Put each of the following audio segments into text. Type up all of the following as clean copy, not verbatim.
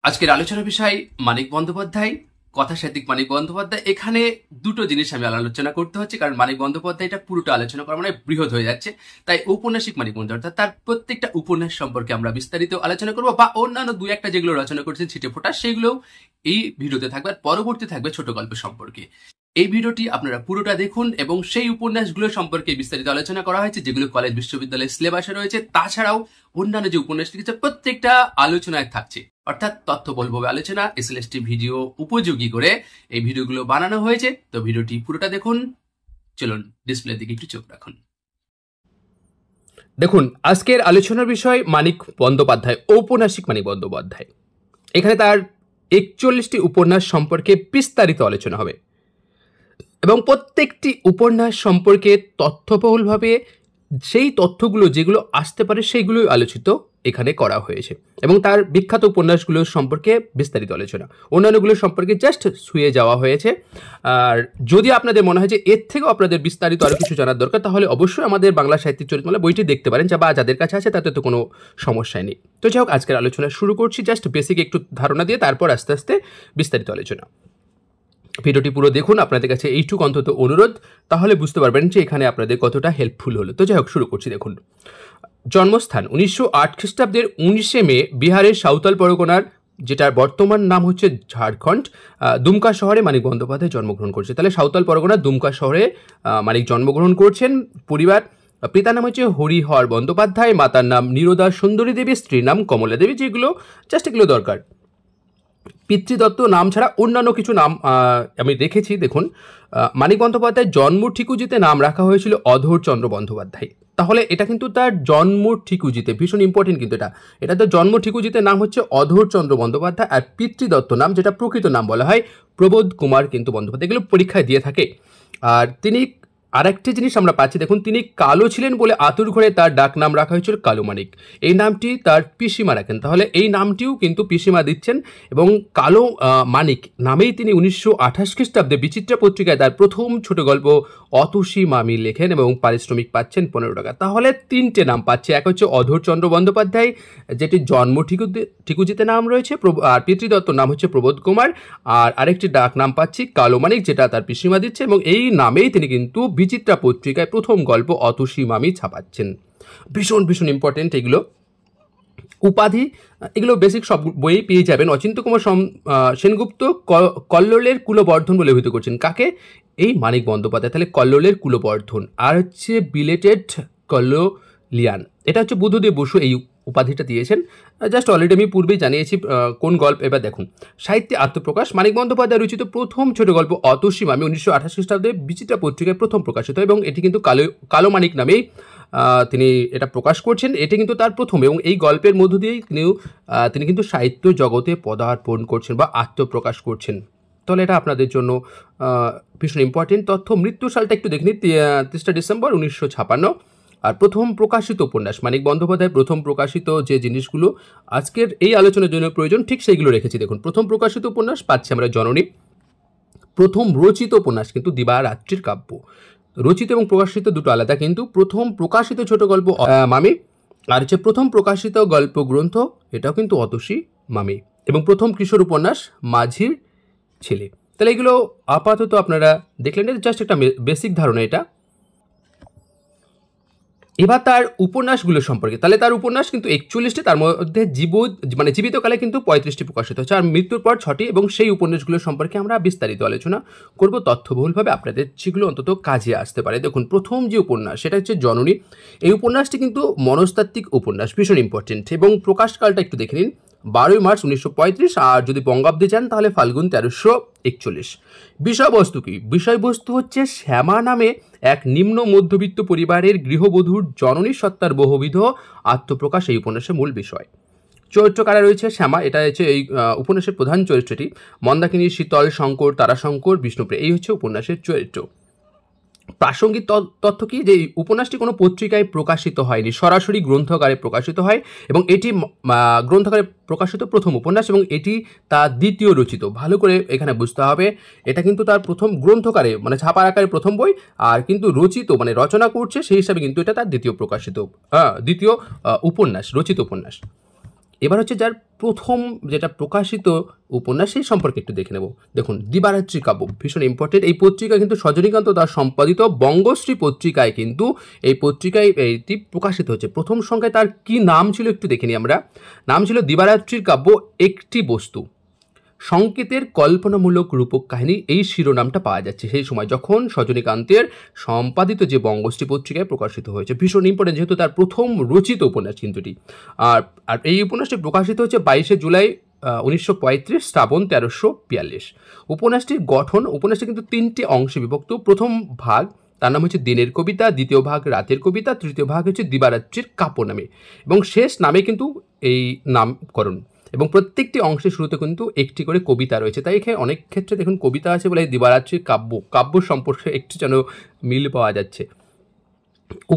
আজকের আলোচনার বিষয় মানিক বন্দ্যোপাধ্যায়, কথা সাহিত্যিক মানিক বন্দ্যোপাধ্যায়। এখানে দুটো জিনিস আমি আলোচনা করতে হচ্ছে, কারণ মানিক বন্দ্যোপাধ্যায়টা পুরোটা আলোচনা করা মানে বৃহৎ হয়ে যাচ্ছে। তাই ঔপন্যাসিক মানিক বন্দ্যোপাধ্যায় তার প্রত্যেকটা উপন্যাস সম্পর্কে আমরা বিস্তারিত আলোচনা করবো, বা অন্যান্য দুই একটা যেগুলো রচনা করেছেন ছিটে ফোটা সেগুলো এই ভিডিওতে থাকবে। আর পরবর্তী থাকবে ছোট গল্প সম্পর্কে। এই ভিডিওটি আপনারা পুরোটা দেখুন এবং সেই উপন্যাসগুলো সম্পর্কে বিস্তারিত আলোচনা করা হয়েছে যেগুলো কলেজ বিশ্ববিদ্যালয়ের সিলেবাসে রয়েছে। তাছাড়াও অন্যান্য যে উপন্যাস লিখেছে প্রত্যেকটা আলোচনায় থাকছে, অর্থাৎ তথ্যবহুলভাবে আলোচনা এসএলএসটি ভিডিও উপযোগী করে এই ভিডিওগুলো বানানো হয়েছে। তো ভিডিওটি পুরোটা দেখুন। চলুন ডিসপ্লের দিকে একটু চোখ রাখুন। দেখুন, আজকের আলোচনার বিষয় মানিক বন্দ্যোপাধ্যায়, ঔপন্যাসিক মানিক বন্দ্যোপাধ্যায়। এখানে তার 41টি উপন্যাস সম্পর্কে বিস্তারিত আলোচনা হবে এবং প্রত্যেকটি উপন্যাস সম্পর্কে তথ্যবহুলভাবে সেই তথ্যগুলো যেগুলো আসতে পারে সেইগুলোই আলোচিত এখানে করা হয়েছে এবং তার বিখ্যাত উপন্যাসগুলো সম্পর্কে বিস্তারিত আলোচনা, অন্যান্যগুলো সম্পর্কে জাস্ট ছুঁয়ে যাওয়া হয়েছে। আর যদি আপনাদের মনে হয় যে এর থেকেও আপনাদের বিস্তারিত আরও কিছু জানার দরকার, তাহলে অবশ্যই আমাদের বাংলা সাহিত্যিক চরিতমালা বইটি দেখতে পারেন, বা যাদের কাছে আছে তাতে তো কোনো সমস্যাই নেই। তো যাই হোক, আজকের আলোচনা শুরু করছি জাস্ট বেসিক একটু ধারণা দিয়ে, তারপর আস্তে আস্তে বিস্তারিত আলোচনা। ভিডিওটি পুরো দেখুন, আপনাদের কাছে এইটুকু অন্তত অনুরোধ, তাহলে বুঝতে পারবেন যে এখানে আপনাদের কতটা হেল্পফুল হলো। তো যাই হোক, শুরু করছি। দেখুন, জন্মস্থান 1908 খ্রিস্টাব্দের 19শে মে বিহারের সাঁওতাল পরগনার, যেটার বর্তমান নাম হচ্ছে ঝাড়খণ্ড, দুমকা শহরে মানিক বন্দ্যোপাধ্যায় জন্মগ্রহণ করছে। তাহলে সাঁওতাল পরগনার দুমকা শহরে মানিক জন্মগ্রহণ করছেন। পরিবার, পিতার নাম হচ্ছে হরিহর বন্দ্যোপাধ্যায়, মাতার নাম নীরদা সুন্দরী দেবী, স্ত্রীর নাম কমলা দেবী, যেগুলো জাস্ট এগুলো দরকার। পিতৃদত্ত নাম ছাড়া অন্যান্য কিছু নাম আমি রেখেছি। দেখুন, মানিক বন্দ্যোপাধ্যায়ের জন্ম ঠিকুজিতে নাম রাখা হয়েছিল অধরচন্দ্র বন্দ্যোপাধ্যায়। তাহলে এটা কিন্তু তার জন্ম ঠিকুজিতে, ভীষণ ইম্পর্টেন্ট কিন্তু এটা তো জন্ম ঠিকুজিতে নাম হচ্ছে অধরচন্দ্র বন্দ্যোপাধ্যায়, আর পিতৃদত্ত নাম, যেটা প্রকৃত নাম বলা হয়, প্রবোধ কুমার কিন্তু বন্দ্যোপাধ্যায়। এগুলো পরীক্ষায় দিয়ে থাকে। আর তিনি আরেকটি জিনিস আমরা পাচ্ছি, দেখুন, তিনি কালো ছিলেন বলে আতুর ঘরে তার ডাক নাম রাখা হয়েছিল কালো মানিক। এই নামটি তার পিসিমা রাখেন, তাহলে এই নামটিও কিন্তু পিসিমা দিচ্ছেন। এবং কালো মানিক নামেই তিনি 1928 খ্রিস্টাব্দে বিচিত্রা পত্রিকায় তার প্রথম ছোট গল্প অতসী মামি লেখেন এবং পারিশ্রমিক পাচ্ছেন 15 টাকা। তাহলে তিনটে নাম পাচ্ছে, এক হচ্ছে অধরচন্দ্র বন্দ্যোপাধ্যায়, যেটি জন্ম ঠিকুজিতে নাম রয়েছে, আর পিতৃদত্ত নাম হচ্ছে প্রবোধ কুমার, আর আরেকটি ডাক নাম পাচ্ছি কালো মানিক, যেটা তার পিসিমা দিচ্ছে, এবং এই নামেই তিনি কিন্তু বিচিত্রা পত্রিকায় প্রথম গল্প অতসী মামি ছাপাচ্ছেন। ভীষণ ভীষণ ইম্পর্টেন্ট এগুলো। উপাধি, এগুলো বেসিক সব বইয়ে পেয়ে যাবেন। অচিন্ত্য কুমার সেনগুপ্ত কল্লোলের কুলবর্ধন বলে অভিহিত করছেন কাকে? এই মানিক বন্দ্যোপাধ্যায়। তাহলে কল্লোলের কুলবর্ধন। আর হচ্ছে বিলেটেড কল্লোলিয়ান, এটা হচ্ছে বুদ্ধদেব বসু এই উপাধিটা দিয়েছেন। জাস্ট অলরেডি আমি পূর্বেই জানিয়েছি কোন গল্প। এবার দেখুন, সাহিত্যে আত্মপ্রকাশ। মানিক বন্দ্যোপাধ্যায় রচিত প্রথম ছোট গল্প অতসী মামি 1928 খ্রিস্টাব্দে বিচিত্রা পত্রিকায় প্রথম প্রকাশিত, এবং এটি কিন্তু কালো মানিক নামেই তিনি এটা প্রকাশ করছেন। এটি কিন্তু তার প্রথম, এবং এই গল্পের মধ্য দিয়েই তিনি কিন্তু সাহিত্য জগতে পদার্পণ করছেন বা আত্মপ্রকাশ করছেন। তাহলে এটা আপনাদের জন্য ভীষণ ইম্পর্টেন্ট তথ্য। মৃত্যু সালটা একটু দেখে নিন, 30 ডিসেম্বর 1956। আর প্রথম প্রকাশিত উপন্যাস, মানিক বন্দ্যোপাধ্যায় প্রথম প্রকাশিত যে জিনিসগুলো আজকের এই আলোচনার জন্য প্রয়োজন, ঠিক সেইগুলো রেখেছি। দেখুন, প্রথম প্রকাশিত উপন্যাস পাচ্ছি আমরা জননী। প্রথম রচিত উপন্যাস কিন্তু দিবারাত্রির কাব্য। রচিত এবং প্রকাশিত দুটো আলাদা, কিন্তু প্রথম প্রকাশিত ছোট গল্প মামি, আর হচ্ছে প্রথম প্রকাশিত গল্প গ্রন্থ, এটাও কিন্তু অতসী মামি, এবং প্রথম কিশোর উপন্যাস মাঝির ছেলে। তাহলে এগুলো আপাতত আপনারা দেখলেন, জাস্ট একটা বেসিক ধারণা এটা। এবার তার উপন্যাসগুলো সম্পর্কে। তাহলে তার উপন্যাস কিন্তু 41টি, তার মধ্যে জীবিতকালে কিন্তু 35টি প্রকাশিত হচ্ছে, আর মৃত্যুর পর 6টি, এবং সেই উপন্যাসগুলো সম্পর্কে আমরা বিস্তারিত আলোচনা করব তথ্যবহুলভাবে, আপনাদের যেগুলো অন্তত কাজে আসতে পারে। দেখুন, প্রথম যে উপন্যাস সেটা হচ্ছে জননী। এই উপন্যাসটি কিন্তু মনস্তাত্ত্বিক উপন্যাস, ভীষণ ইম্পর্টেন্ট, এবং প্রকাশকালটা একটু দেখে নিন, 12 মার্চ 1935, আর যদি বঙ্গাব্দে যান তাহলে ফাল্গুন 1341। বিষয়বস্তু কি? বিষয়বস্তু হচ্ছে শ্যামা নামে এক নিম্ন মধ্যবিত্ত পরিবারের গৃহবধূর জননী সত্তার বহুবিধ আত্মপ্রকাশ এই উপন্যাসের মূল বিষয়। চরিত্র কারা রয়েছে? শ্যামা, এটা হচ্ছে এই উপন্যাসের প্রধান চরিত্রটি। মন্দাকিনী, শীতল, শঙ্কর, তারাশঙ্কর, বিষ্ণুপ্রিয়া, এই হচ্ছে উপন্যাসের চরিত্র। প্রাসঙ্গিক তথ্য কি, যে উপন্যাসটি কোনো পত্রিকায় প্রকাশিত হয়নি, সরাসরি গ্রন্থাগারে প্রকাশিত হয়, এবং এটি গ্রন্থাগারে প্রকাশিত প্রথম উপন্যাস, এবং এটি তার দ্বিতীয় রচিত। ভালো করে এখানে বুঝতে হবে, এটা কিন্তু তার প্রথম গ্রন্থকারে মানে ছাপার আকারে প্রথম বই, আর কিন্তু রচিত মানে রচনা করছে সেই হিসাবে কিন্তু এটা তার দ্বিতীয় প্রকাশিত দ্বিতীয় উপন্যাস, রচিত উপন্যাস। এবার হচ্ছে যার প্রথম যেটা প্রকাশিত উপন্যাস সেই সম্পর্কে একটু দেখে নেব। দেখুন, দিবারাত্রি কাব্য ভীষণ ইম্পর্টেন্ট। এই পত্রিকা কিন্তু সজনীকান্ত দাস সম্পাদিত বঙ্গশ্রী পত্রিকায় কিন্তু এই পত্রিকায় এইটি প্রকাশিত হচ্ছে। প্রথম সংখ্যায় তার কি নাম ছিল একটু দেখে নিই আমরা। নাম ছিল দিবারাত্রির কাব্য একটি বস্তু, সংকেতের কল্পনামূলক রূপক কাহিনী, এই শিরোনামটা পাওয়া যাচ্ছে সেই সময় যখন সজনীকান্তের সম্পাদিত যে বঙ্গশ্রী পত্রিকায় প্রকাশিত হয়েছে। ভীষণ ইম্পর্টেন্ট, যেহেতু তার প্রথম রচিত উপন্যাস কিন্তু এটি। আর আর এই উপন্যাসটি প্রকাশিত হচ্ছে 22শে জুলাই 1935, শ্রাবণ 1342। উপন্যাসটির গঠন, উপন্যাসটি কিন্তু 3টি অংশে বিভক্ত। প্রথম ভাগ তার নাম হচ্ছে দিনের কবিতা, দ্বিতীয় ভাগ রাতের কবিতা, তৃতীয় ভাগ হচ্ছে দিবারাত্রির কাব্য নামে, এবং শেষ নামে কিন্তু এই নামকরণ। এবং প্রত্যেকটি অংশের শুরুতে কিন্তু একটি করে কবিতা রয়েছে। তাই এখানে অনেক ক্ষেত্রে দেখুন কবিতা আছে বলে দিবারাত্রির কাব্য সম্পর্কে একটু যেন মিল পাওয়া যাচ্ছে।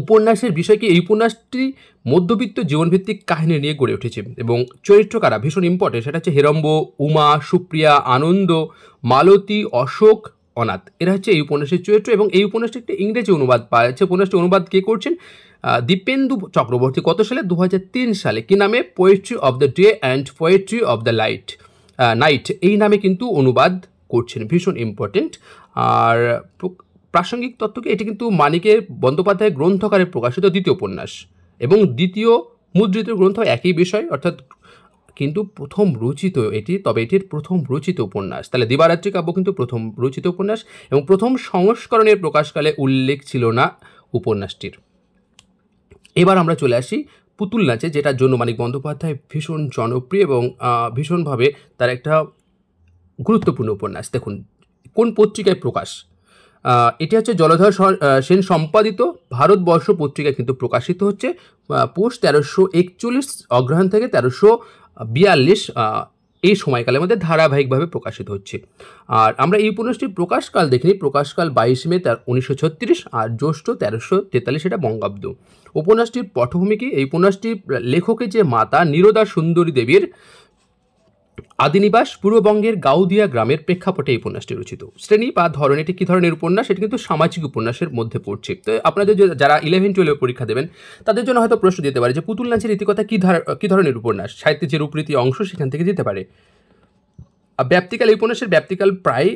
উপন্যাসের বিষয় কি, এই উপন্যাসটি মধ্যবিত্ত জীবনভিত্তিক কাহিনী নিয়ে গড়ে উঠেছে এবং চরিত্র কারা ভীষণ ইম্পর্টেন্ট, সেটা হচ্ছে হেরম্ব, উমা, সুপ্রিয়া, আনন্দ, মালতী, অশোক, অনাথ, এরা হচ্ছে এই উপন্যাসের চরিত্র। এবং এই উপন্যাসটি একটি ইংরেজি অনুবাদ পাওয়া যাচ্ছে। উপন্যাসটি অনুবাদ কে করছেন? দীপেন্দু চক্রবর্তী। কত সালে? 2003 সালে। কি নামে? Poetry of the day and poetry of the night, এই নামে কিন্তু অনুবাদ করছেন। ভীষণ ইম্পর্টেন্ট। আর প্রাসঙ্গিক তথ্য কি, এটি কিন্তু মানিকের বন্দ্যোপাধ্যায় গ্রন্থকারে প্রকাশিত দ্বিতীয় উপন্যাস এবং দ্বিতীয় মুদ্রিত গ্রন্থ একই বিষয়, অর্থাৎ কিন্তু প্রথম রচিত এটি, তবে এটির প্রথম রচিত উপন্যাস। তাহলে দিবারাত্রি কাব্য কিন্তু প্রথম রচিত উপন্যাস এবং প্রথম সংস্করণের প্রকাশকালে উল্লেখ ছিল না উপন্যাসটির। এবার আমরা চলে আসি পুতুল নাচে, যেটার জন্য মানিক বন্দ্যোপাধ্যায় ভীষণ জনপ্রিয় এবং ভীষণভাবে তার একটা গুরুত্বপূর্ণ উপন্যাস। দেখুন কোন পত্রিকায় প্রকাশ, এটি হচ্ছে জলধর সেন সম্পাদিত ভারতবর্ষ পত্রিকায় কিন্তু প্রকাশিত হচ্ছে পৌষ 1341 অগ্রহায়ণ থেকে 1342 এই সময়কালের মধ্যে ধারাবাহিকভাবে প্রকাশিত হচ্ছে। আর আমরা এই উপন্যাসটির প্রকাশকাল দেখিনি। প্রকাশকাল 22 মে 1936 আর জ্যৈষ্ঠ 1343, এটা বঙ্গাব্দ। উপন্যাসটির পটভূমি কি, এই উপন্যাসটির লেখকের যে মাতা নীরদা সুন্দরী দেবীর আদিনিবাস পূর্ববঙ্গের গাউদিয়া গ্রামের প্রেক্ষাপটে এই উপন্যাসটি রচিত। শ্রেণী বা ধরন, এটি কী ধরনের উপন্যাস? এটি কিন্তু সামাজিক উপন্যাসের মধ্যে পড়ছে। তো আপনাদের যারা 11-12 পরীক্ষা দেবেন তাদের জন্য হয়তো প্রশ্ন দিতে পারে যে পুতুল নাচের রীতিকথা কী ধরনের উপন্যাস, সাহিত্যের যে রূপরীতি অংশ সেখান থেকে দিতে পারে। ব্যাপ্তিকাল, এই উপন্যাসের ব্যাপ্তিকাল প্রায়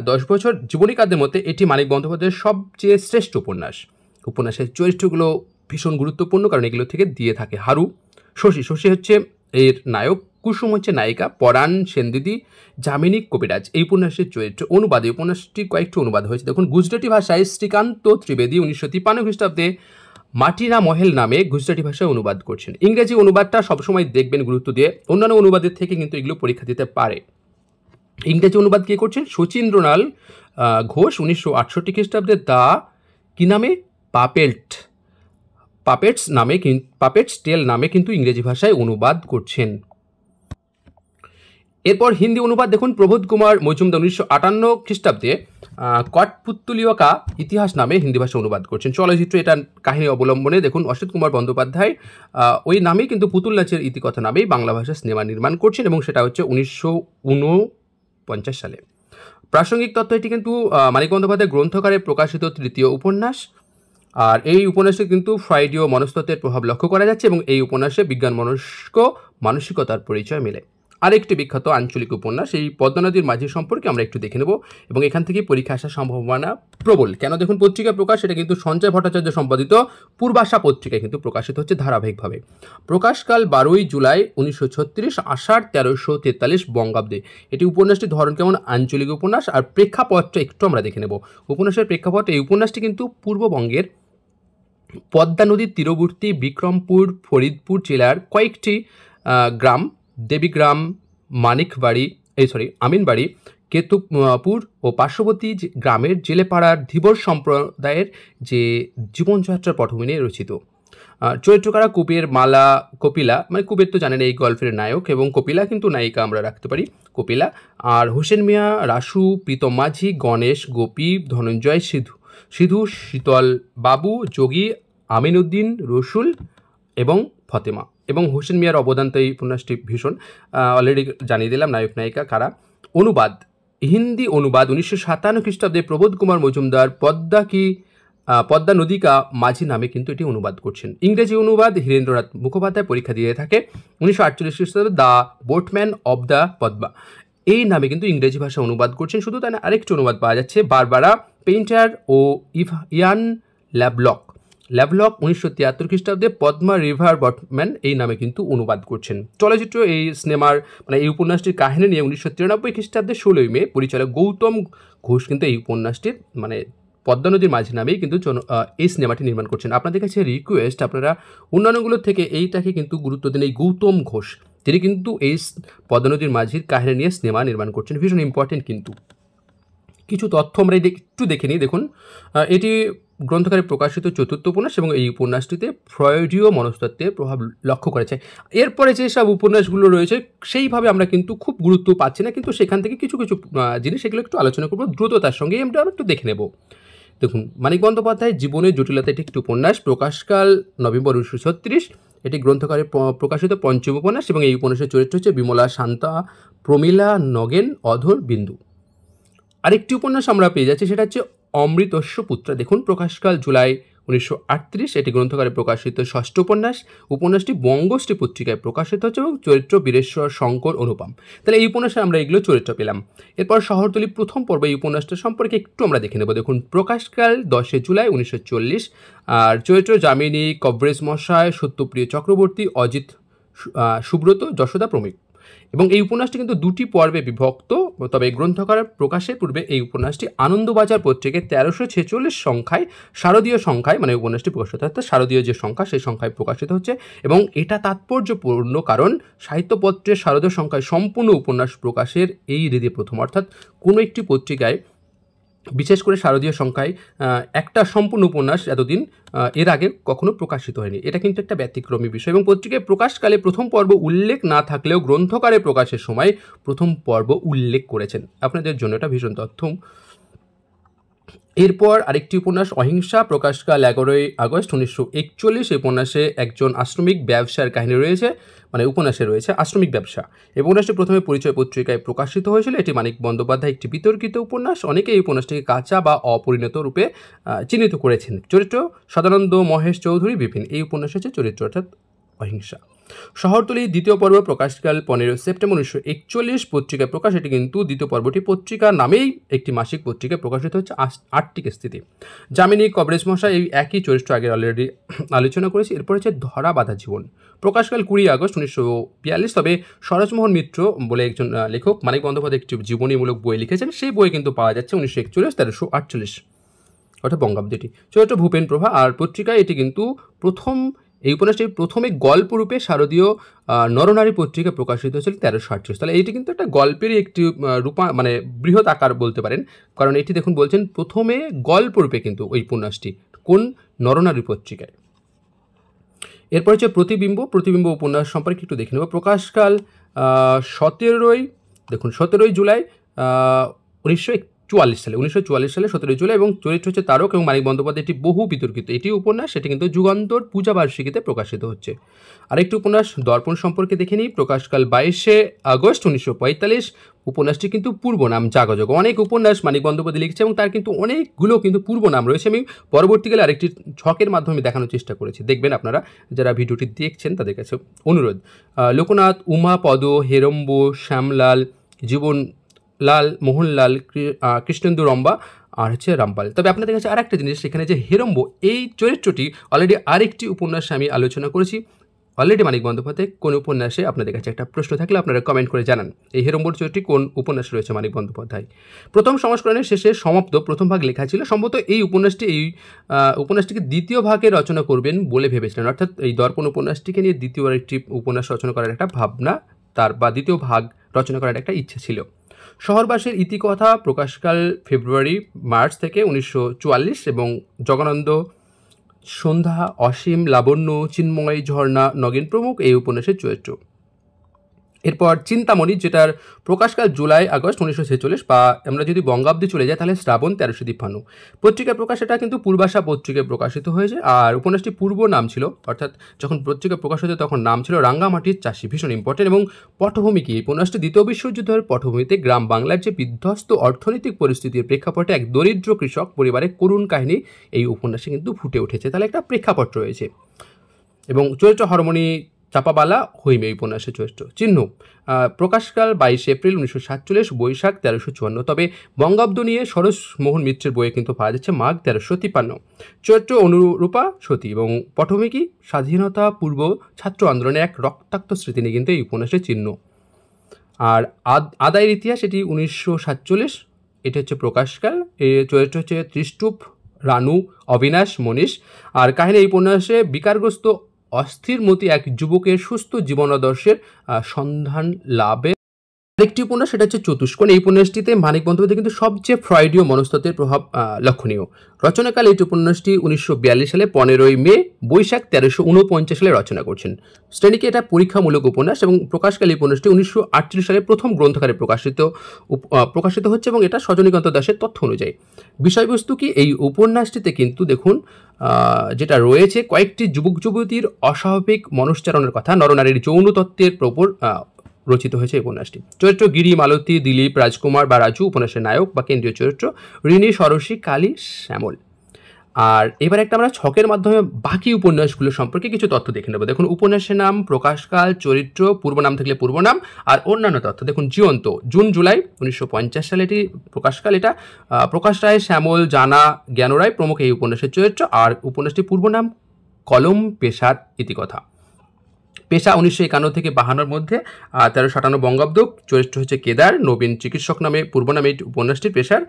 10 বছর। জীবনী কাব্যের মধ্যে এটি মানিক বন্দ্যোপাধ্যায়ের সবচেয়ে শ্রেষ্ঠ উপন্যাস। উপন্যাসের চরিত্রগুলো ভীষণ গুরুত্বপূর্ণ, কারণ এগুলো থেকে দিয়ে থাকে হারু, শশী হচ্ছে এর নায়ক, কুসুম হচ্ছে নায়িকা, পরাণ সেনদিদি, যামিনী কবিরাজ এই উপন্যাসের চরিত্র। অনুবাদে উপন্যাসটির কয়েকটি অনুবাদ হয়েছে। দেখুন, গুজরাটি ভাষায় শ্রীকান্ত ত্রিবেদী 1953 খ্রিস্টাব্দে মাটিনা মহেল নামে গুজরাটি ভাষায় অনুবাদ করছেন। ইংরেজি অনুবাদটা সবসময় দেখবেন গুরুত্ব দিয়ে, অন্যান্য অনুবাদের থেকে কিন্তু এগুলো পরীক্ষা দিতে পারে। ইংরেজি অনুবাদ কে করছেন? শচীন্দ্রলাল ঘোষ 1968 খ্রিস্টাব্দে দ্য কি নামে পাপেটস টেল নামে কিন্তু ইংরেজি ভাষায় অনুবাদ করছেন। এরপর হিন্দি অনুবাদ দেখুন, প্রবোধ কুমার মজুমদার 1958 খ্রিস্টাব্দে কঠপুতলিকা ইতিহাস নামে হিন্দি ভাষা অনুবাদ করছেন। চলচ্চিত্র, এটা কাহিনী অবলম্বনে দেখুন অসিত কুমার বন্দ্যোপাধ্যায় ওই নামেই কিন্তু পুতুল নাচের ইতিকথা নামেই বাংলা ভাষা সিনেমা নির্মাণ করছেন এবং সেটা হচ্ছে 1949 সালে। প্রাসঙ্গিক তথ্য, এটি কিন্তু মানিক বন্দ্যোপাধ্যায় গ্রন্থকারে প্রকাশিত তৃতীয় উপন্যাস। আর এই উপন্যাসে কিন্তু ফ্রয়েডীয় মনস্তত্ত্বের প্রভাব লক্ষ্য করা যাচ্ছে এবং এই উপন্যাসে বিজ্ঞান মনস্ক মানসিকতার পরিচয় মেলে। আরেকটি বিখ্যাত আঞ্চলিক উপন্যাস, এই পদ্মা নদীর মাঝি সম্পর্কে আমরা একটু দেখে নেব এবং এখান থেকে পরীক্ষা আসার সম্ভাবনা প্রবল। কেন? দেখুন, পত্রিকা প্রকাশ, এটা কিন্তু সঞ্জয় ভট্টাচার্য সম্পাদিত পূর্বাশা পত্রিকায় কিন্তু প্রকাশিত হচ্ছে ধারাবাহিকভাবে। প্রকাশকাল 12 জুলাই 1936, আষাঢ় 1343 বঙ্গাব্দে। এটি উপন্যাসটির ধরন কেমন? আঞ্চলিক উপন্যাস। আর প্রেক্ষাপটটা একটু আমরা দেখে নেব। উপন্যাসের প্রেক্ষাপট, এই উপন্যাসটি কিন্তু পূর্ববঙ্গের পদ্মা নদীর তীরবর্তী বিক্রমপুর, ফরিদপুর জেলার কয়েকটি গ্রাম, দেবীগ্রাম, আমিনবাড়ি, কেতুপুর ও পার্শ্ববর্তী গ্রামের জেলেপাড়ার ধীবর সম্প্রদায়ের যে জীবনযাত্রার পটভূমি নিয়ে রচিত। চরিত্রকারা কপিলা, মানে কুবের তো জানেন এই গল্পের নায়ক, এবং কপিলা কিন্তু নায়িকা আমরা রাখতে পারি, কপিলা। আর হোসেন মিয়া, রাসু, প্রীতম মাঝি, গণেশ, গোপী, ধনঞ্জয়, সিধু, শীতল বাবু, যোগী, আমিনউদ্দিন, রসুল এবং ফতেমা। এবং হোসেন মিয়ার অবদান তো এই উপন্যাসটি ভীষণ, অলরেডি জানিয়ে দিলাম নায়ক নায়িকা কারা। অনুবাদ, হিন্দি অনুবাদ 1957 খ্রিস্টাব্দে প্রবোধ কুমার মজুমদার পদ্মা কি পদ্মা নদীকা মাঝি নামে কিন্তু এটি অনুবাদ করছেন। ইংরেজি অনুবাদ হীরেন্দ্রনাথ মুখোপাধ্যায় পরীক্ষা দিয়ে থাকে 1948 খ্রিস্টাব্দে the boatman of the Padma এই নামে কিন্তু ইংরেজি ভাষা অনুবাদ করছেন। শুধু তাই না, আরেকটি অনুবাদ পাওয়া যাচ্ছে বারবারা পেইন্টার ও ইয়ান ল্যাভলক 1973 খ্রিস্টাব্দে পদ্মা রিভার বটম্যান এই নামে কিন্তু অনুবাদ করছেন। চলচ্চিত্র এই সিনেমার মানে এই উপন্যাসটির কাহিনী নিয়ে 1993 খ্রিস্টাব্দে 16 মে পরিচালক গৌতম ঘোষ কিন্তু এই উপন্যাসটির মানে পদ্মা নদীর মাঝি নামেই কিন্তু এই সিনেমাটি নির্মাণ করছেন। আপনাদের কাছে রিকোয়েস্ট, আপনারা অন্যান্যগুলোর থেকে এইটাকে কিন্তু গুরুত্ব দিন। এই গৌতম ঘোষ তিনি কিন্তু এই পদ্মা নদীর মাঝির কাহিনী নিয়ে সিনেমা নির্মাণ করছেন, ভীষণ ইম্পর্টেন্ট। কিন্তু কিছু তথ্য আমরা একটু দেখে নিই। দেখুন, এটি গ্রন্থকারে প্রকাশিত চতুর্থ উপন্যাস এবং এই উপন্যাসটিতে ফ্রয়েডীয় মনস্তত্ত্বের প্রভাব লক্ষ্য করেছে। এরপরে যেসব উপন্যাসগুলো রয়েছে সেইভাবে আমরা কিন্তু খুব গুরুত্ব পাচ্ছি না, কিন্তু সেখান থেকে কিছু কিছু জিনিস সেগুলো একটু আলোচনা করবো দ্রুততার সঙ্গে, আমরা একটু দেখে নেব। দেখুন, মানিক বন্দ্যোপাধ্যায়ের জীবনের জটিলতা এটি একটি উপন্যাস, প্রকাশকাল নভেম্বর 1936, এটি গ্রন্থকারে প্রকাশিত পঞ্চম উপন্যাস এবং এই উপন্যাসের চরিত্র হচ্ছে বিমলা, শান্তা, প্রমীলা, নগেন, অধর, বিন্দু। আরেকটি উপন্যাস আমরা পেয়ে যাচ্ছি, সেটা হচ্ছে অমৃতস্য পুত্র। দেখুন, প্রকাশকাল জুলাই 1938, এটি গ্রন্থকারে প্রকাশিত ষষ্ঠ উপন্যাস। উপন্যাসটি বঙ্গশ্রী পত্রিকায় প্রকাশিত হচ্ছে এবং চরিত্র বীরেশ্বর, শঙ্কর, অনুপম। তাহলে এই উপন্যাসে আমরা এগুলো চরিত্র পেলাম। এরপর শহরতলী প্রথম পর্ব এই উপন্যাসটা সম্পর্কে একটু আমরা দেখে নেব। দেখুন, প্রকাশকাল 10 জুলাই 1940, আর চরিত্র যামিনী, কবরেজ মশাই, সত্যপ্রিয় চক্রবর্তী, অজিত, সুব্রত, যশোদা প্রমুখ। এবং এই উপন্যাসটি কিন্তু দুটি পর্বে বিভক্ত। তবে গ্রন্থকার প্রকাশের পূর্বে এই উপন্যাসটি আনন্দবাজার পত্রিকায় 1346 সংখ্যায়, শারদীয় সংখ্যায়, মানে উপন্যাসটি প্রকাশিত হচ্ছে শারদীয় যে সংখ্যা সেই সংখ্যায় প্রকাশিত হচ্ছে। এবং এটা তাৎপর্যপূর্ণ কারণ সাহিত্যপত্রের শারদীয় সংখ্যায় সম্পূর্ণ উপন্যাস প্রকাশের এই রীতি প্রথম, অর্থাৎ কোনো একটি পত্রিকায় বিশেষ করে শারদীয় সংখ্যায় একটা সম্পূর্ণ উপন্যাস এতদিন এর আগে কখনো প্রকাশিত হয়নি। এটা কিন্তু একটা ব্যতিক্রমী বিষয়। এবং পত্রিকায় প্রকাশকালে প্রথম পর্ব উল্লেখ না থাকলেও গ্রন্থকারে প্রকাশের সময় প্রথম পর্ব উল্লেখ করেছেন। আপনাদের জন্য এটা ভীষণ তথ্য। এরপর আরেকটি উপন্যাস অহিংসা, প্রকাশকাল 11 আগস্ট 1941। এই উপন্যাসে একজন আশ্রমিক ব্যবসার কাহিনী রয়েছে, মানে উপন্যাসে রয়েছে আশ্রমিক ব্যবসা। এই উপন্যাসটি প্রথমে পরিচয় পত্রিকায় প্রকাশিত হয়েছিল। এটি মানিক বন্দ্যোপাধ্যায় একটি বিতর্কিত উপন্যাস। অনেকে এই উপন্যাসটিকে কাঁচা বা অপরিণত রূপে চিহ্নিত করেছেন। চরিত্র সদানন্দ, মহেশ চৌধুরী, বিপিন। এই উপন্যাস হচ্ছে চরিত্র অর্থাৎ অহিংসা। শহরতলী দ্বিতীয় পর্ব প্রকাশকাল 15 সেপ্টেম্বর 1941 পত্রিকায় প্রকাশ। এটি কিন্তু দ্বিতীয় পর্বটি পত্রিকা নামেই একটি মাসিক পত্রিকায় প্রকাশিত হচ্ছে। 8টি স্থিতি। যামিনী, কবরেজ মশাই এই একই চরিত্র আগে অলরেডি আলোচনা করেছি। এরপর হচ্ছে ধরা বাঁধা জীবন, প্রকাশকাল 20 আগস্ট 1942। তবে সরোজমোহন মিত্র বলে একজন লেখক মানিক বন্দ্যোপাধ্যায় একটি জীবনীমূলক বই লিখেছেন, সেই বই কিন্তু পাওয়া যাচ্ছে 1941, 1348 অর্থাৎ বঙ্গাব্দটি। চরিত্র ভূপেন প্রভা। আর পত্রিকায় এটি কিন্তু এই উপন্যাসটি প্রথমে গল্পরূপে শারদীয় নরনারী পত্রিকা প্রকাশিত হয়েছিল 1338। তাহলে এটি কিন্তু একটা গল্পেরই একটি মানে বৃহৎ আকার বলতে পারেন, কারণ এটি দেখুন বলছেন প্রথমে গল্পরূপে কিন্তু ওই উপন্যাসটি কোন নরনারী পত্রিকায়। এরপর হচ্ছে প্রতিবিম্ব উপন্যাস সম্পর্কে একটু দেখে নেব। প্রকাশকাল 17 জুলাই 1944 সালে 17 জুলাই এবং চরিত্র হচ্ছে তারক এবং মানিক বন্দ্যোপাধ্যায় এটি বহু বিতর্কিত এটি উপন্যাস, সেটি কিন্তু যুগান্তর পূজাবার্ষিকীতে প্রকাশিত হচ্ছে। আরেকটি উপন্যাস দর্পণ সম্পর্কে দেখে নিই। প্রকাশকাল 22 আগস্ট 1945। উপন্যাসটি কিন্তু পূর্ব নাম জাগজগ। অনেক উপন্যাস মানিক বন্দ্যোপাধ্যায় লিখছে এবং তার কিন্তু অনেকগুলো কিন্তু পূর্ব নাম রয়েছে। আমি পরবর্তীকালে আরেকটি ছকের মাধ্যমে দেখানোর চেষ্টা করেছি, দেখবেন আপনারা যারা ভিডিওটি দেখছেন তাদের কাছে অনুরোধ। লোকনাথ, উমা, পদ, হেরম্ব, শ্যামলাল, জীবনলাল, মোহনলাল, কৃষ্ণেন্দু রম্বা আর হচ্ছে রামপাল। তবে আপনাদের কাছে আর একটা জিনিস, সেখানে যে হেরম্ব এই চরিত্রটি অলরেডি আরেকটি উপন্যাসে আমি আলোচনা করেছি অলরেডি মানিক বন্দ্যোপাধ্যায় কোন উপন্যাসে। আপনাদের কাছে একটা প্রশ্ন থাকলে আপনারা কমেন্ট করে জানান এই হেরম্বর চরিত্রটি কোন উপন্যাসে রয়েছে মানিক বন্দ্যোপাধ্যায়। প্রথম সংস্করণের শেষে সমাপ্ত প্রথম ভাগ লেখা ছিল। সম্ভবত এই উপন্যাসটিকে দ্বিতীয় ভাগে রচনা করবেন বলে ভেবেছিলেন, অর্থাৎ এই দর্পণ উপন্যাসটিকে নিয়ে দ্বিতীয় একটি উপন্যাস রচনা করার একটা ভাবনা তার, বা দ্বিতীয় ভাগ রচনা করার একটা ইচ্ছে ছিল। শহরবাসীর ইতিকথা প্রকাশকাল ফেব্রুয়ারি-মার্চ থেকে 1944 এবং জগানন্দ, সন্ধ্যা, অসীম, লাবণ্য, চিন্ময়, ঝর্ণা, নগেন প্রমুখ এই উপন্যাসের চরিত্র। এরপর চিন্তামণি, যেটার প্রকাশকাল জুলাই আগস্ট 1946, বা আমরা যদি বঙ্গাব্দে চলে যাই তাহলে শ্রাবণ 1353। পত্রিকার প্রকাশ এটা কিন্তু পূর্বাশা পত্রিকায় প্রকাশিত হয়েছে। আর উপন্যাসটি পূর্ব নাম ছিল, অর্থাৎ যখন পত্রিকা প্রকাশ হয়েছে তখন নাম ছিল রাঙ্গামাটির চাষি, ভীষণ ইম্পর্টেন্ট। এবং পটভূমি কি, এই উপন্যাসটি দ্বিতীয় বিশ্বযুদ্ধের পটভূমিতে গ্রাম বাংলার যে বিধ্বস্ত অর্থনৈতিক পরিস্থিতির প্রেক্ষাপটে এক দরিদ্র কৃষক পরিবারের করুণ কাহিনী এই উপন্যাসে কিন্তু ফুটে উঠেছে। তাহলে একটা প্রেক্ষাপট রয়েছে। এবং চরিত্র হরমোনি চাপাবালা হৈমে এই উপন্যাসের চরিত্র। চিহ্ন, প্রকাশকাল 22 এপ্রিল 1947, বৈশাখ 1354। তবে বঙ্গাব্দ নিয়ে সরোজ মোহন মিত্রের বইয়ে কিন্তু পাওয়া যাচ্ছে মাঘ 1353। চরিত্র অনুরূপা সতী এবং পটভূমি কি, স্বাধীনতা পূর্ব ছাত্র আন্দোলনের এক রক্তাক্ত স্মৃতি নিয়ে কিন্তু এই উপন্যাসের চিহ্ন। আর আদায়ের ইতিহাস, এটি 1947, এটা হচ্ছে প্রকাশকাল। এর চরিত্র হচ্ছে ত্রিষ্টুপ, রানু, অবিনাশ, মনীষ। আর কাহিনী, এই উপন্যাসে বিকারগ্রস্ত অস্থিরমতি এক যুবকের সুস্থ জীবনাদর্শের সন্ধান লাভে আরেকটি উপন্যাস, সেটা হচ্ছে চতুষ্কোণ। এই উপন্যাসটিতে মানিক বন্দ্যোপাধ্যায় কিন্তু সবচেয়ে ফ্রয়েডীয় মনস্তত্ত্বের প্রভাব লক্ষণীয়। রচনাকাল, এই উপন্যাসটি 1942 সালে 15 মে, বৈশাখ 1349 সালে রচনা করছেন। শ্রেণীকে এটা পরীক্ষামূলক উপন্যাস এবং প্রকাশকাল এই উপন্যাসটি 1938 সালে প্রথম গ্রন্থকারে প্রকাশিত হচ্ছে এবং এটা সজনীকান্ত দাশের তথ্য অনুযায়ী। বিষয়বস্তু কি, এই উপন্যাসটিতে কিন্তু দেখুন যেটা রয়েছে কয়েকটি যুবক যুবতীর অস্বাভাবিক মনশ্চারণের কথা, নরনারীর যৌন তত্ত্বের প্রবর রচিত হয়েছে এই উপন্যাসটি। চরিত্র গিরি, মালতী, দিলীপ, রাজকুমার বা রাজু উপন্যাসের নায়ক বা কেন্দ্রীয় চরিত্র, রিনি, সরসী, কালী, শ্যামল। আর এবার একটা আমরা ছকের মাধ্যমে বাকি উপন্যাসগুলো সম্পর্কে কিছু তথ্য দেখে নেব। দেখুন উপন্যাসের নাম, প্রকাশকাল, চরিত্র, পূর্বনাম থাকলে পূর্বনাম, আর অন্যান্য তথ্য। দেখুন জীবন্ত, জুন জুলাই 1950 সালে এটি প্রকাশকাল। এটা প্রকাশ রায়, শ্যামল, জানা, জ্ঞান রায় প্রমুখ এই উপন্যাসের চরিত্র। আর উপন্যাসটির পূর্বনাম কলম, পেশার ইতিকথা। পেশা 1951 থেকে 52 মধ্যে, 1357 বঙ্গাব্দ। চরিত্র হচ্ছে কেদার, নবীন চিকিৎসক নামে পূর্বনামে এই উপন্যাসটির পেশার।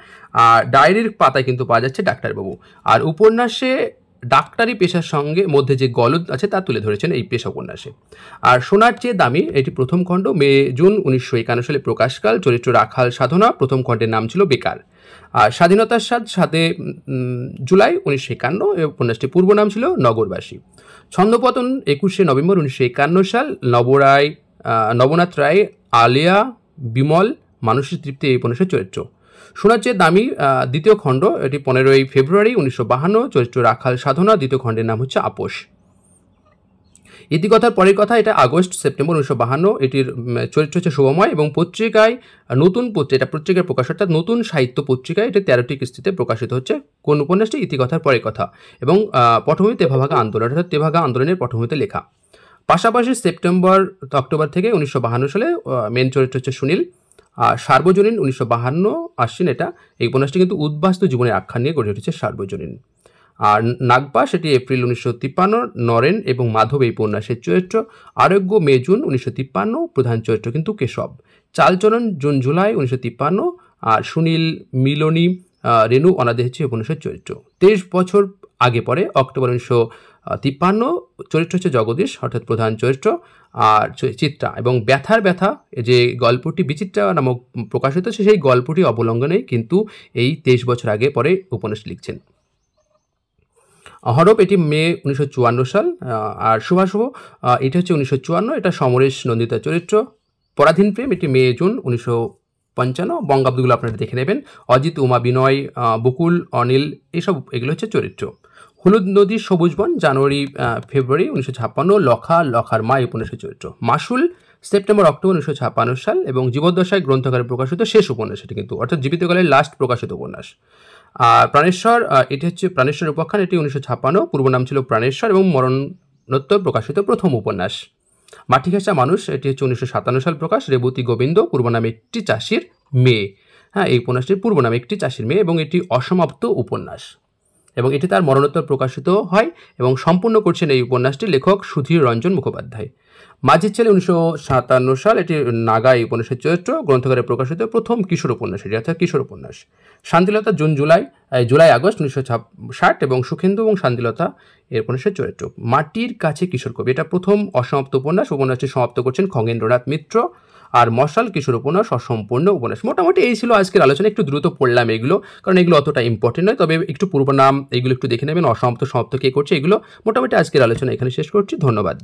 আর ডায়েরির পাতায় কিন্তু পাওয়া যাচ্ছে ডাক্তারবাবু। আর উপন্যাসে ডাক্তারি পেশার সঙ্গে মধ্যে যে গলদ আছে তা তুলে ধরেছেন এই পেশা উপন্যাসে। আর সোনার চেয়ে দামি, এটি প্রথম খণ্ড, মে জুন 1951 সালে প্রকাশকাল। চরিত্র রাখাল, সাধনা, প্রথম খণ্ডের নাম ছিল বেকার। আর স্বাধীনতার স্বাদ, 7 জুলাই 1951, এই উপন্যাসটির পূর্ব নাম ছিল নগরবাসী। ছন্দপতন, 21 নভেম্বর 1951 সাল। নবনাথ রায়, আলিয়া, বিমল, মানসিক তৃপ্তি এই উপন্যাসের চরিত্র। সোনার চেয়ে দামি, দ্বিতীয় খণ্ড, এটি 15 ফেব্রুয়ারি 1952। চরিত্র রাখাল, সাধনা, দ্বিতীয় খণ্ডের নাম হচ্ছে আপোষ। ইতিকথার পরের কথা, এটা আগস্ট সেপ্টেম্বর 1952। এটির চরিত্র হচ্ছে শুভময় এবং পত্রিকায় নতুন এটা পত্রিকার প্রকাশ, অর্থাৎ নতুন সাহিত্য পত্রিকায় এটি 13টি কিস্তিতে প্রকাশিত হচ্ছে। কোন উপন্যাসটি, ইতিকথার পরের কথা। এবং পটভূমি তেভাগা আন্দোলন, অর্থাৎ তেভাগা আন্দোলনের পটভূমিতে লেখা। পাশাপাশি সেপ্টেম্বর অক্টোবর থেকে 1952 সালে মেন চরিত্র হচ্ছে সুনীল। আর সার্বজনীন 1952 আশ্বিন, এটা এই উপন্যাসটি কিন্তু উদ্বাস্তু জীবনের আখ্যান নিয়ে গড়ে উঠেছে সার্বজনীন। আর নাগপা, সেটি এপ্রিল 1953। নরেন এবং মাধব এই উপন্যাসের চরিত্র। আরোগ্য, মে জুন 1953, প্রধান চরিত্র কিন্তু কেশব। চালচলন, জুন জুলাই 1953। আর সুনীল, মিলনী, রেণু, অনাদে হচ্ছে উপন্যাসের চরিত্র। 23 বছর আগে পরে, অক্টোবর 1953, চরিত্র হচ্ছে জগদীশ, অর্থাৎ প্রধান চরিত্র। আর চিত্রা এবং ব্যথার ব্যথা, যে গল্পটি বিচিত্রা নামক প্রকাশিত হচ্ছে, সেই গল্পটি অবলম্বনেই কিন্তু এই 23 বছর আগে পরে উপন্যাস লিখছেন। হরপ, এটি মে 1954 সাল। আর শুভাশুভ, এটা হচ্ছে 1954, এটা সমরেশ নন্দিতার চরিত্র। পরাধীন প্রেম, এটি মে জুন 1955। বঙ্গাব্দগুলো আপনারা দেখে নেবেন। অজিত, উমা, বিনয়, বকুল, অনিল, এগুলো হচ্ছে চরিত্র। হলুদ নদী, সবুজ বন, জানুয়ারি ফেব্রুয়ারি 1956। লখার মা এই উপন্যাসের চরিত্র। মাসুল, সেপ্টেম্বর অক্টোবর 1956 সাল। এবং জীবদ্দশায় গ্রন্থকারে প্রকাশিত শেষ উপন্যাস এটি কিন্তু, অর্থাৎ জীবিতকালের লাস্ট প্রকাশিত উপন্যাস। আর প্রাণেশ্বর, এটি হচ্ছে প্রাণেশ্বর উপাখ্যান, এটি 1956, পূর্ব নাম ছিল প্রাণেশ্বর এবং মরণোত্তর প্রকাশিত প্রথম উপন্যাস। মাটিঘাসা মানুষ, এটি হচ্ছে 1957 সাল প্রকাশ। রেবতী গোবিন্দ, পূর্ব নাম একটি চাষির মেয়ে। হ্যাঁ, এই উপন্যাসটির পূর্ব নাম একটি চাষির মেয়ে এবং এটি অসমাপ্ত উপন্যাস এবং এটি তার মরণোত্তর প্রকাশিত হয় এবং সম্পূর্ণ করছেন এই উপন্যাসটির লেখক সুধীর রঞ্জন মুখোপাধ্যায়। মাঝির ছেলে 1957 সাল, এটি নাগা এই উপন্যাসের চরিত্র। গ্রন্থকারে প্রকাশিত প্রথম কিশোর উপন্যাস এটি, অর্থাৎ কিশোর উপন্যাস। শান্তিলতা, জুলাই আগস্ট 1960 এবং সুখেন্দু এবং শান্তিলতা এর উপন্যাসের চরিত্র। মাটির কাছে কিশোর কবি, এটা প্রথম অসমাপ্ত উপন্যাস। উপন্যাসটি সমাপ্ত করছেন খগেন্দ্রনাথ মিত্র। আর মশাল, কিশোর উপন্যাস, অসম্পূর্ণ উপন্যাস। মোটামুটি এই ছিল আজকের আলোচনা। একটু দ্রুত পড়লাম এগুলো, কারণ এগুলো অতটা ইম্পর্টেন্ট নয়, তবে একটু পূর্বনাম এগুলো একটু দেখে নেবেন, অসমাপ্ত সমাপ্ত কে করছে, এগুলো। মোটামুটি আজকের আলোচনা এখানে শেষ করছি। ধন্যবাদ।